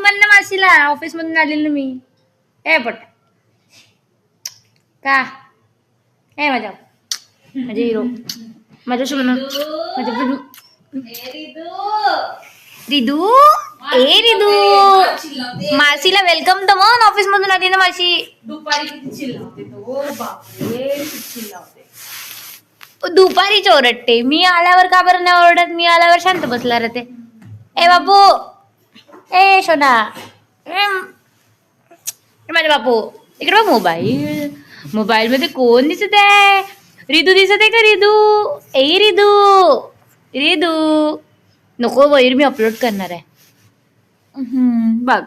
म्हणणं मासीला ऑफिस मधून आलेलो मी. ए पट का ए माझा हिरो माझ्या सोनू माझ्या रिदू ए रिदू मासीला वेलकम तर म्हण ऑफिस मधून आली ना मासी. दुपारी किती चिल्लावते तो बापरे किती चिल्लावते. दुपारीच ओरडते. मी आल्यावर का बरं नाही ओरडत? मी आल्यावर शांत बसला राहते. ए बापू ए सोना माझे बापू इकडे बघ. मोबाईल मध्ये कोण दिसत आहे? रिदू दिसत आहे का? रिदू ए रिदू रिदू नको वैर मी अपलोड करणार आहे. बघ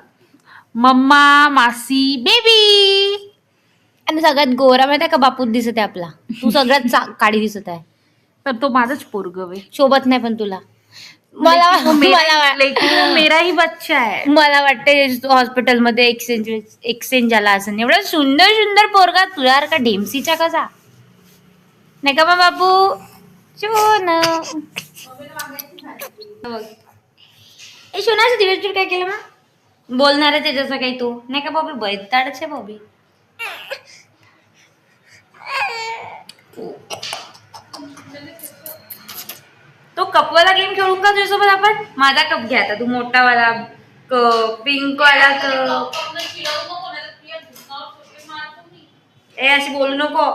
मम्मा मासी बेबी. आणि सगळ्यात गोरा माहिती आहे का बापूत दिसत आहे आपला. तू सगळ्यात काळी दिसत आहे. तर तो माझाच पोरगव आहे. शोभत नाही पण तुला. मेराही बच्चा आहे. मला वाटते हॉस्पिटलमध्ये एक्सचेंज झाला असं. एवढा सुंदर सुंदर पोरगा तुझ्यासारखा ढेमसीचा कसा नाही का मग बापू? शोना ए शोनाचं दिवसभर काय केलं मग? बोलणार आहे त्याच्यासा काही तू नाही का बाबी? बैताडच आहे बाबी. तो कपवाला गेम खेळून का तुझ्यासोबत आपण? माझा कप घ्या आता तू. मोठा वाला कप पिंक वाला कप. ए अशी बोलू नको.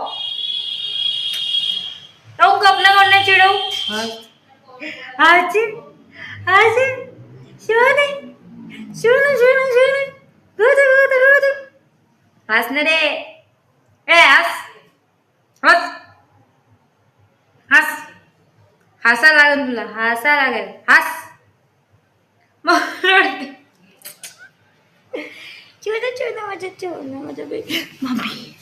तो कप ना कोण नाही चिडवू. हस ना रे. ए हस हस हस हसा लागेल तुला. हसा लागेल. हस चोना माझ्या बेबी मम्मी.